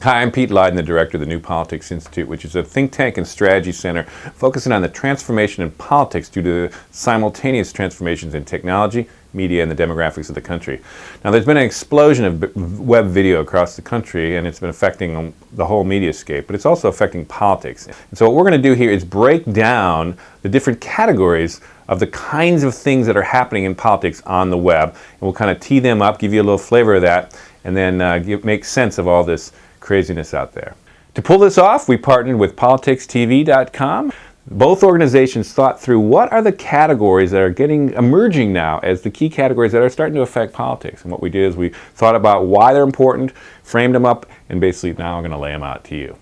Hi, I'm Pete Leyden, the director of the New Politics Institute, which is a think tank and strategy center focusing on the transformation in politics due to the simultaneous transformations in technology, media, and the demographics of the country. Now, there's been an explosion of web video across the country, and it's been affecting the whole mediascape, but it's also affecting politics. And so what we're going to do here is break down the different categories of the kinds of things that are happening in politics on the web, and we'll kind of tee them up, give you a little flavor of that, and then make sense of all this craziness out there. To pull this off, we partnered with PoliticsTV.com. Both organizations thought through what are the categories that are emerging now as the key categories that are starting to affect politics. And what we did is we thought about why they're important, framed them up, and basically now I'm going to lay them out to you.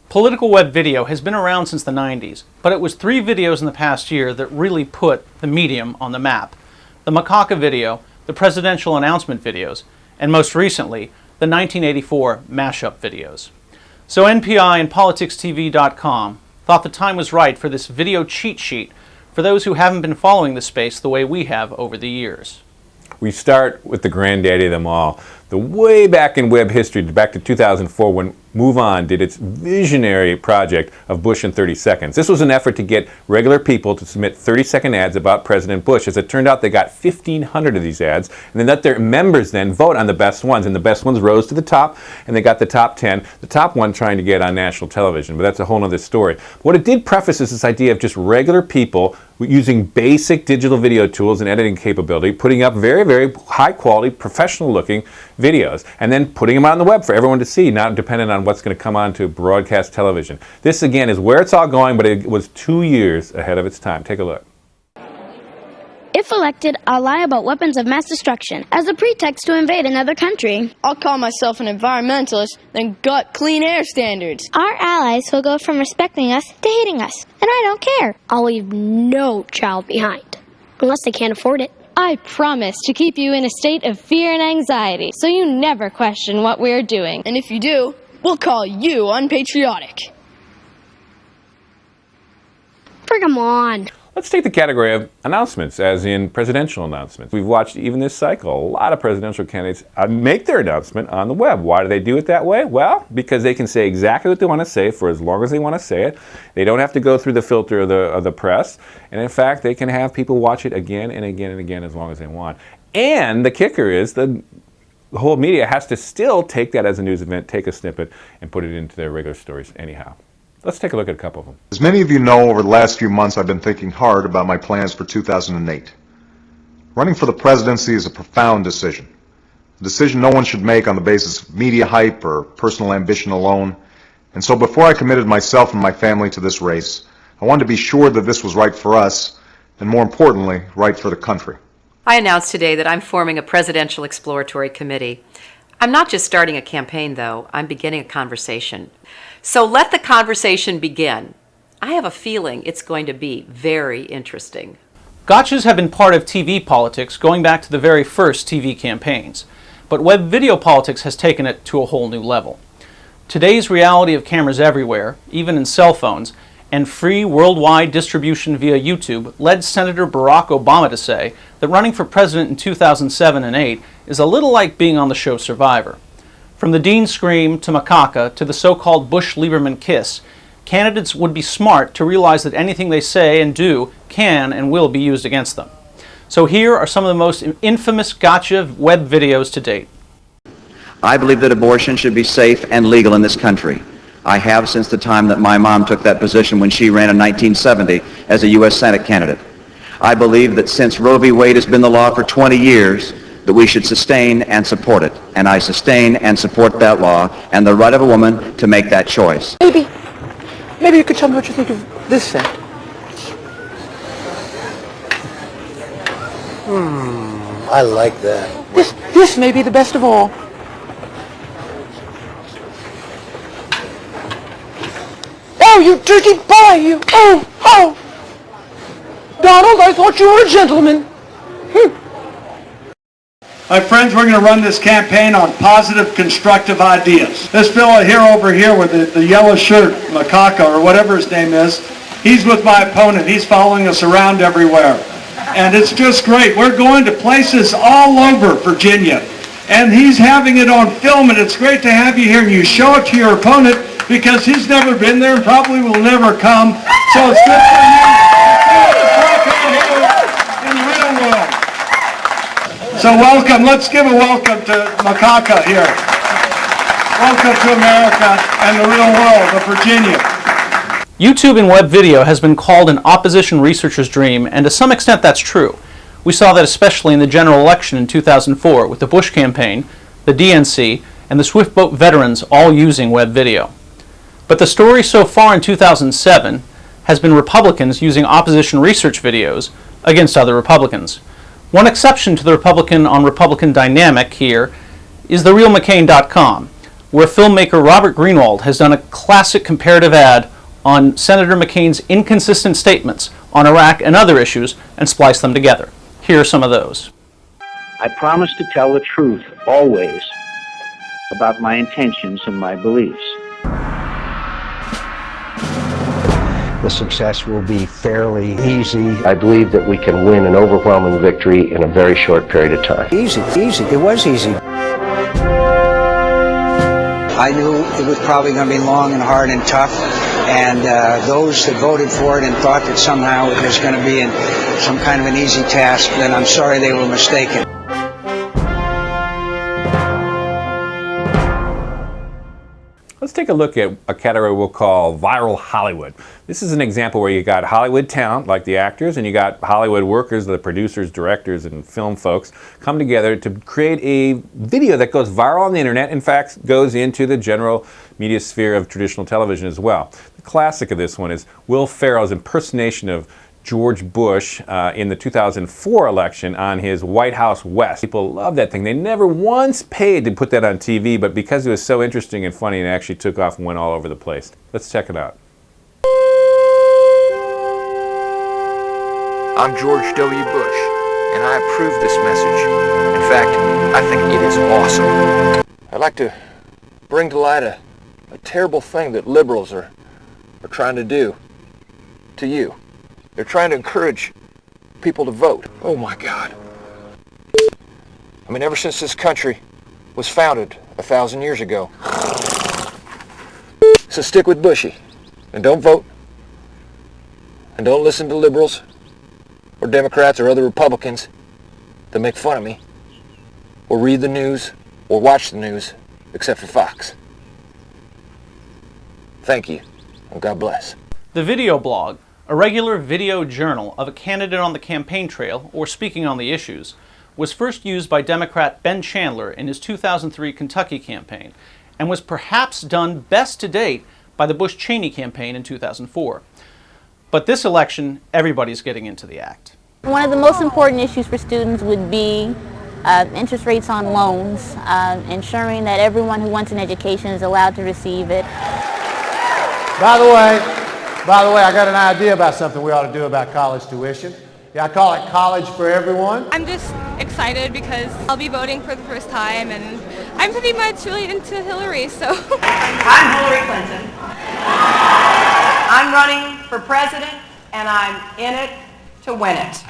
Political web video has been around since the 90s, but it was 3 videos in the past year that really put the medium on the map. The macaca video, the presidential announcement videos, and most recently, the 1984 mashup videos. So NPI and PoliticsTV.com thought the time was right for this video cheat sheet for those who haven't been following the space the way we have over the years. We start with the granddaddy of them all. The way back in web history, back to 2004 when Move On did its visionary project of Bush in 30 seconds. This was an effort to get regular people to submit 30-second ads about President Bush. As it turned out, they got 1,500 of these ads, and they let their members then vote on the best ones, and the best ones rose to the top, and they got the top 10, the top one trying to get on national television, but that's a whole other story. What it did preface is this idea of just regular people using basic digital video tools and editing capability, putting up very, very high-quality, professional-looking videos, and then putting them on the web for everyone to see, not dependent on what's going to come on to broadcast television. This, again, is where it's all going, but it was 2 years ahead of its time. Take a look. If elected, I'll lie about weapons of mass destruction as a pretext to invade another country. I'll call myself an environmentalist, then gut clean air standards. Our allies will go from respecting us to hating us, and I don't care. I'll leave no child behind, unless they can't afford it. I promise to keep you in a state of fear and anxiety, so you never question what we're doing. And if you do, we'll call you unpatriotic. Bring 'em on. Let's take the category of announcements, as in presidential announcements. We've watched, even this cycle, a lot of presidential candidates make their announcement on the web. Why do they do it that way? Well, because they can say exactly what they want to say for as long as they want to say it. They don't have to go through the filter of the press. And in fact, they can have people watch it again and again and again as long as they want. And the kicker is the whole media has to still take that as a news event, take a snippet, and put it into their regular stories anyhow. Let's take a look at a couple of them. As many of you know, over the last few months I've been thinking hard about my plans for 2008. Running for the presidency is a profound decision. A decision no one should make on the basis of media hype or personal ambition alone. And so before I committed myself and my family to this race, I wanted to be sure that this was right for us, and more importantly, right for the country. I announced today that I'm forming a presidential exploratory committee. I'm not just starting a campaign, though. I'm beginning a conversation. So let the conversation begin. I have a feeling it's going to be very interesting. Gotchas have been part of TV politics going back to the very first TV campaigns, but web video politics has taken it to a whole new level. Today's reality of cameras everywhere, even in cell phones, and free worldwide distribution via YouTube led Senator Barack Obama to say that running for president in 2007 and 2008 is a little like being on the show Survivor. From the Dean Scream to Macaca to the so-called Bush-Lieberman kiss, candidates would be smart to realize that anything they say and do can and will be used against them. So here are some of the most infamous gotcha web videos to date. I believe that abortion should be safe and legal in this country. I have since the time that my mom took that position when she ran in 1970 as a U.S. Senate candidate. I believe that since Roe v. Wade has been the law for 20 years, that we should sustain and support it. And I sustain and support that law and the right of a woman to make that choice. Maybe you could tell me what you think of this set. I like that. This may be the best of all. Oh, you dirty boy, you! Oh! Donald, I thought you were a gentleman. My friends, we're going to run this campaign on positive, constructive ideas. This fellow here over here with the yellow shirt, Macaca, or whatever his name is, he's with my opponent. He's following us around everywhere. And it's just great. We're going to places all over Virginia. and he's having it on film, and it's great to have you here, and you show it to your opponent because he's never been there and probably will never come. So it's good for you. In the real world. So welcome. Let's give a welcome to Makaka here. Welcome to America and the real world of Virginia. YouTube and web video has been called an opposition researcher's dream, and to some extent that's true. We saw that especially in the general election in 2004 with the Bush campaign, the DNC, and the Swift Boat veterans all using web video. But the story so far in 2007 has been Republicans using opposition research videos against other Republicans. One exception to the Republican on Republican dynamic here is therealmccain.com, where filmmaker Robert Greenwald has done a classic comparative ad on Senator McCain's inconsistent statements on Iraq and other issues and spliced them together. Here are some of those. I promise to tell the truth always about my intentions and my beliefs. The success will be fairly easy. I believe that we can win an overwhelming victory in a very short period of time. Easy. It was easy. I knew it was probably going to be long and hard and tough, and those that voted for it and thought that somehow it was going to be some kind of an easy task, then I'm sorry they were mistaken. Let's take a look at a category we'll call viral Hollywood. This is an example where you got Hollywood talent, like the actors, and you got Hollywood workers, the producers, directors, and film folks, come together to create a video that goes viral on the internet, in fact, goes into the general media sphere of traditional television as well. The classic of this one is Will Ferrell's impersonation of George Bush in the 2004 election on his White House West. People love that thing. They never once paid to put that on TV, but because it was so interesting and funny, it actually took off and went all over the place. Let's check it out. I'm George W. Bush, and I approve this message. In fact, I think it is awesome. I'd like to bring to light a terrible thing that liberals are trying to do to you. They're trying to encourage people to vote. Oh my God. I mean, ever since this country was founded 1,000 years ago. So stick with Bushy, and don't vote, and don't listen to liberals, or Democrats, or other Republicans that make fun of me, or read the news, or watch the news, except for Fox. Thank you, and God bless. The Video Blog, a regular video journal of a candidate on the campaign trail or speaking on the issues, was first used by Democrat Ben Chandler in his 2003 Kentucky campaign and was perhaps done best to date by the Bush-Cheney campaign in 2004. But this election, everybody's getting into the act. One of the most important issues for students would be interest rates on loans, ensuring that everyone who wants an education is allowed to receive it. By the way, I got an idea about something we ought to do about college tuition. Yeah, I call it College for Everyone. I'm just excited because I'll be voting for the first time, and I'm pretty much really into Hillary, so. I'm Hillary Clinton. I'm running for president, and I'm in it to win it.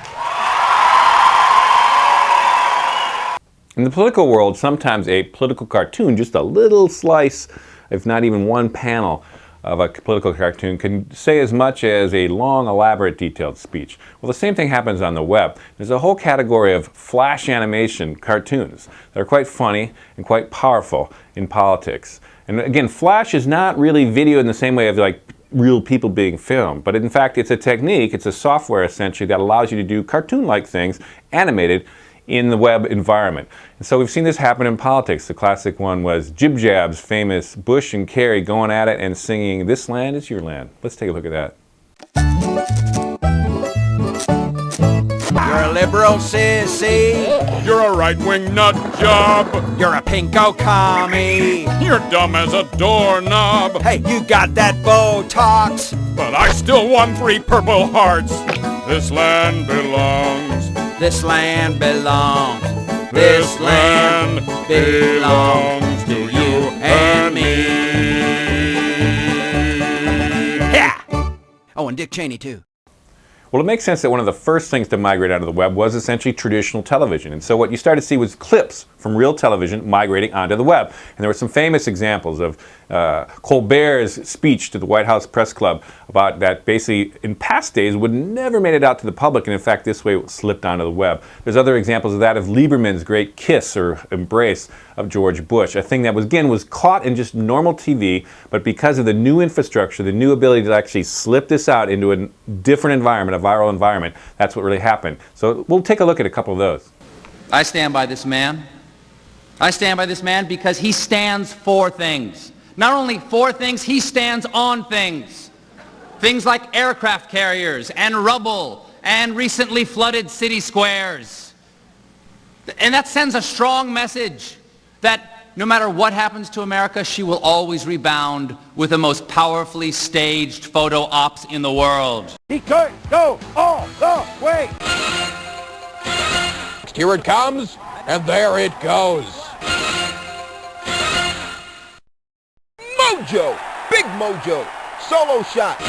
In the political world, sometimes a political cartoon, just a little slice, if not even one panel, of a political cartoon can say as much as a long, elaborate, detailed speech. Well, the same thing happens on the web. There's a whole category of flash animation cartoons that are quite funny and quite powerful in politics. And again, flash is not really video in the same way of like real people being filmed, but in fact it's a technique, it's a software essentially that allows you to do cartoon-like things animated in the web environment. And so we've seen this happen in politics. The classic one was Jib Jab's famous Bush and Kerry going at it and singing, "This land is your land." Let's take a look at that. You're a liberal sissy. You're a right-wing nut job. You're a pinko commie. You're dumb as a doorknob. Hey, you got that Botox. But I still won 3 Purple Hearts. This land belongs. This land belongs. This land belongs to you and me. Yeah. Oh, and Dick Cheney, too. Well, it makes sense that one of the first things to migrate out of the web was essentially traditional television. And so what you started to see was clips from real television migrating onto the web. And there were some famous examples of Colbert's speech to the White House Press Club about that basically in past days would never made it out to the public, and in fact this way it slipped onto the web. There's other examples of that, of Lieberman's great kiss or embrace of George Bush, a thing that was, again, was caught in just normal TV, but because of the new infrastructure, the new ability to actually slip this out into a different environment, a viral environment, that's what really happened. So we'll take a look at a couple of those. I stand by this man. I stand by this man because he stands for things. Not only for things, he stands on things. Things like aircraft carriers and rubble and recently flooded city squares. And that sends a strong message that no matter what happens to America, she will always rebound with the most powerfully staged photo ops in the world. He could go all the way. Here it comes, and there it goes. Mojo, big mojo, solo shot.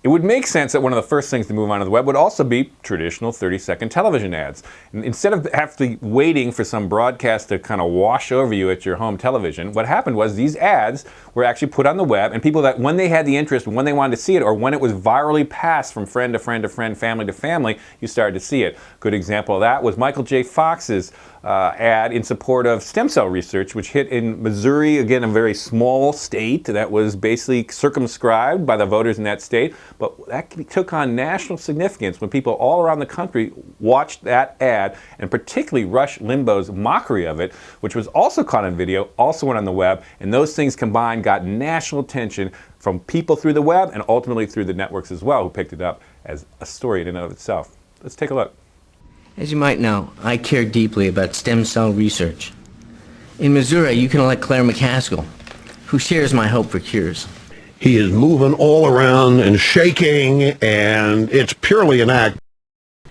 It would make sense that one of the first things to move onto the web would also be traditional 30-second television ads. And instead of actually waiting for some broadcast to kind of wash over you at your home television, what happened was these ads were actually put on the web, and people that, when they had the interest, when they wanted to see it, or when it was virally passed from friend to friend to friend, family to family, you started to see it. Good example of that was Michael J. Fox's ad in support of stem cell research, which hit in Missouri, again a very small state that was basically circumscribed by the voters in that state, but that took on national significance when people all around the country watched that ad, and particularly Rush Limbaugh's mockery of it, which was also caught on video, also went on the web, and those things combined got national attention from people through the web and ultimately through the networks as well, who picked it up as a story in and of itself. Let's take a look. As you might know, I care deeply about stem cell research. In Missouri, you can elect Claire McCaskill, who shares my hope for cures. He is moving all around and shaking, and it's purely an act.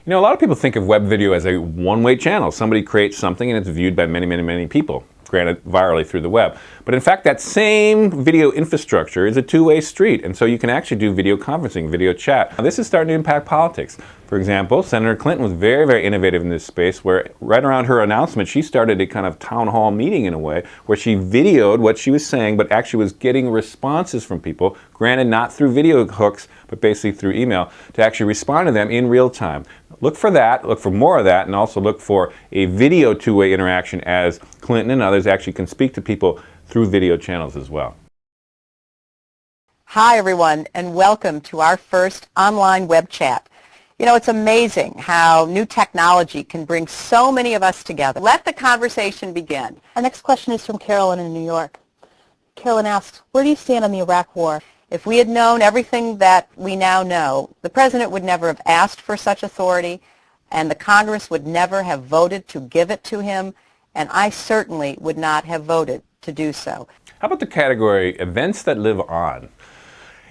You know, a lot of people think of web video as a one-way channel. Somebody creates something and it's viewed by many, many, many people, granted virally through the web. But in fact, that same video infrastructure is a two-way street, and so you can actually do video conferencing, video chat. Now, this is starting to impact politics. For example, Senator Clinton was very, very innovative in this space, where right around her announcement, she started a kind of town hall meeting in a way where she videoed what she was saying, but actually was getting responses from people, granted not through video hooks, but basically through email, to actually respond to them in real time. Look for that, look for more of that, and also look for a video two-way interaction as Clinton and others actually can speak to people through video channels as well. Hi everyone, and welcome to our first online web chat. You know, it's amazing how new technology can bring so many of us together. Let the conversation begin. Our next question is from Carolyn in New York. Carolyn asks, where do you stand on the Iraq War? If we had known everything that we now know, the President would never have asked for such authority, and the Congress would never have voted to give it to him, and I certainly would not have voted to do so. How about the category events that live on?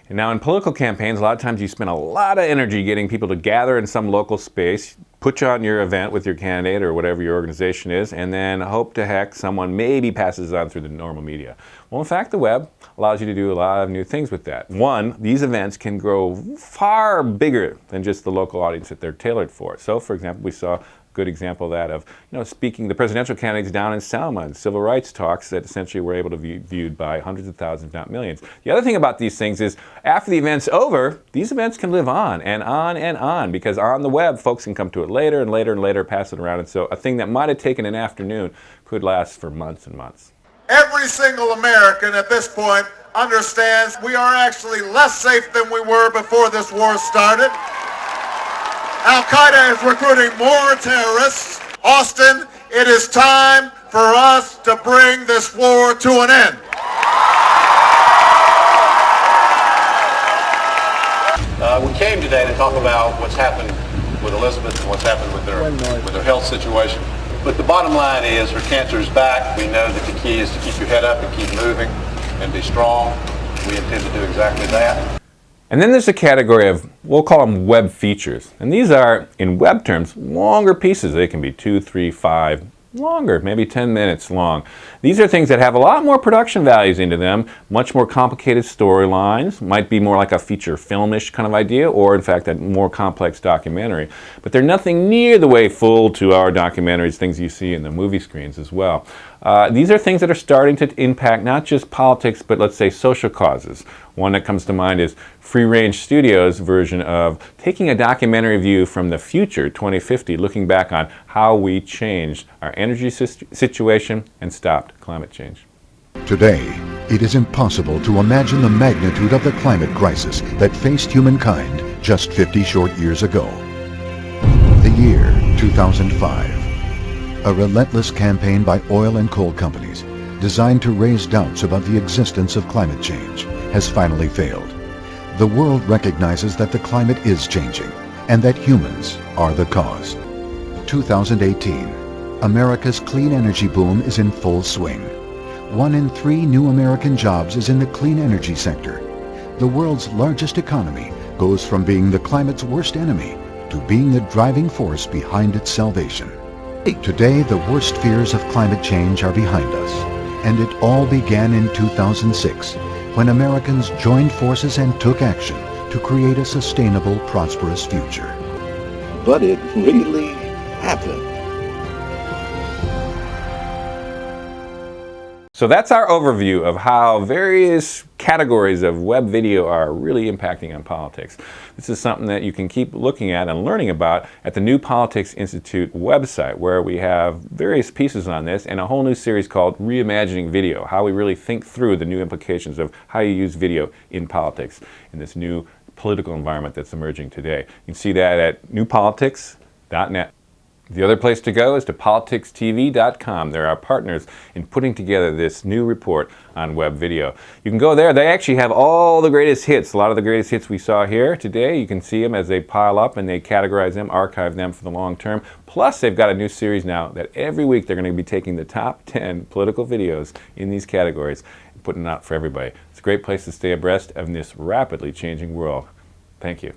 And now in political campaigns, a lot of times you spend a lot of energy getting people to gather in some local space, put you on your event with your candidate or whatever your organization is, and then hope to heck someone maybe passes it on through the normal media. Well, in fact, the web allows you to do a lot of new things with that. One, these events can grow far bigger than just the local audience that they're tailored for. So, for example, we saw good example of that of, speaking the presidential candidates down in Selma and civil rights talks that essentially were able to be viewed by hundreds of thousands, if not millions. The other thing about these things is after the event's over, these events can live on and on and on, because on the web, folks can come to it later and later and later, pass it around. And so a thing that might have taken an afternoon could last for months and months. Every single American at this point understands we are actually less safe than we were before this war started. Al-Qaeda is recruiting more terrorists. Austin, it is time for us to bring this war to an end. We came today to talk about what's happened with Elizabeth and what's happened with her health situation. But the bottom line is her cancer is back. We know that the key is to keep your head up and keep moving and be strong. We intend to do exactly that. And then there's a category of, we'll call them web features. And these are, in web terms, longer pieces. They can be 2, 3, 5, longer, maybe 10 minutes long. These are things that have a lot more production values into them, much more complicated storylines, might be more like a feature filmish kind of idea, or in fact a more complex documentary. But they're nothing near the way full 2-hour documentaries, things you see in the movie screens as well. These are things that are starting to impact not just politics, but let's say social causes. One that comes to mind is Free Range Studios' version of taking a documentary view from the future, 2050, looking back on how we changed our energy situation and stopped climate change. Today, it is impossible to imagine the magnitude of the climate crisis that faced humankind just 50 short years ago. The year 2005. A relentless campaign by oil and coal companies designed to raise doubts about the existence of climate change has finally failed. The world recognizes that the climate is changing and that humans are the cause. 2018. America's clean energy boom is in full swing. 1 in 3 new American jobs is in the clean energy sector. The world's largest economy goes from being the climate's worst enemy to being the driving force behind its salvation. Today, the worst fears of climate change are behind us, and it all began in 2006 when Americans joined forces and took action to create a sustainable, prosperous future. But it really happened. So that's our overview of how various categories of web video are really impacting on politics. This is something that you can keep looking at and learning about at the New Politics Institute website, where we have various pieces on this and a whole new series called Reimagining Video, how we really think through the new implications of how you use video in politics in this new political environment that's emerging today. You can see that at newpolitics.net. The other place to go is to politicstv.com. They're our partners in putting together this new report on web video. You can go there. They actually have all the greatest hits. A lot of the greatest hits we saw here today. You can see them as they pile up, and they categorize them, archive them for the long term. Plus, they've got a new series now that every week they're going to be taking the top 10 political videos in these categories and putting it out for everybody. It's a great place to stay abreast of this rapidly changing world. Thank you.